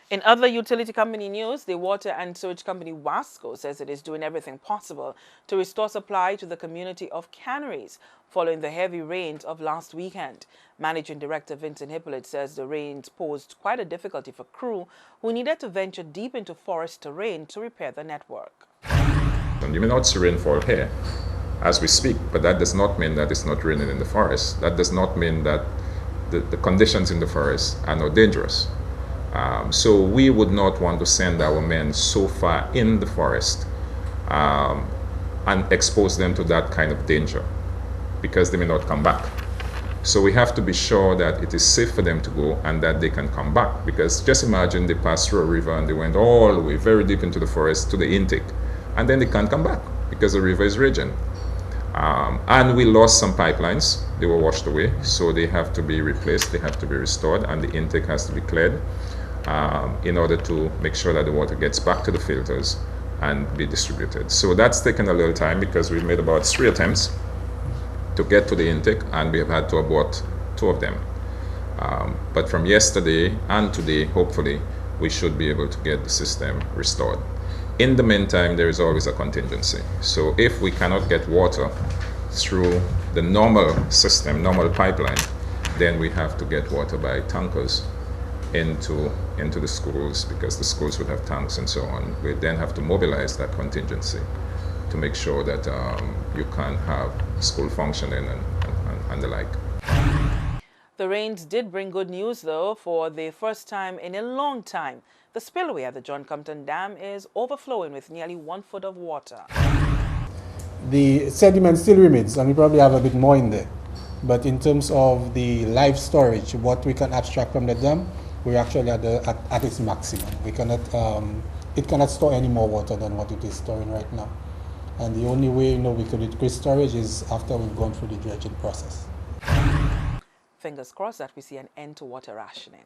In other utility company news, the water and sewage company WASCO says it is doing everything possible to restore supply to the community of Canaries following the heavy rains of last weekend. Managing Director Vincent Hippolyte says the rains posed quite a difficulty for crew who needed to venture deep into forest terrain to repair the network. You may not see rainfall here as we speak, but that does not mean that it's not raining in the forest. That does not mean that the conditions in the forest are not dangerous. So we would not want to send our men so far in the forest and expose them to that kind of danger because they may not come back. So we have to be sure that it is safe for them to go and that they can come back, because just imagine they passed through a river and they went all the way very deep into the forest to the intake, and then they can't come back because the river is raging. And we lost some pipelines. They were washed away, so they have to be replaced, they have to be restored, and the intake has to be cleared in order to make sure that the water gets back to the filters and be distributed. So that's taken a little time because we've made about 3 attempts to get to the intake, and we have had to abort 2 of them. But from yesterday and today, hopefully, we should be able to get the system restored. In the meantime, there is always a contingency. So if we cannot get water through the normal system, normal pipeline, then we have to get water by tankers into the schools, because the schools would have tanks and so on. We then have to mobilize that contingency to make sure that you can have school functioning and the like. The rains did bring good news, though. For the first time in a long time, the spillway at the John Compton Dam is overflowing with nearly 1 foot of water. The sediment still remains, and we probably have a bit more in there. But in terms of the live storage, what we can abstract from the dam, we're actually at its maximum. We cannot, it cannot store any more water than what it is storing right now. And the only way we could increase storage is after we've gone through the dredging process. Fingers crossed that we see an end to water rationing.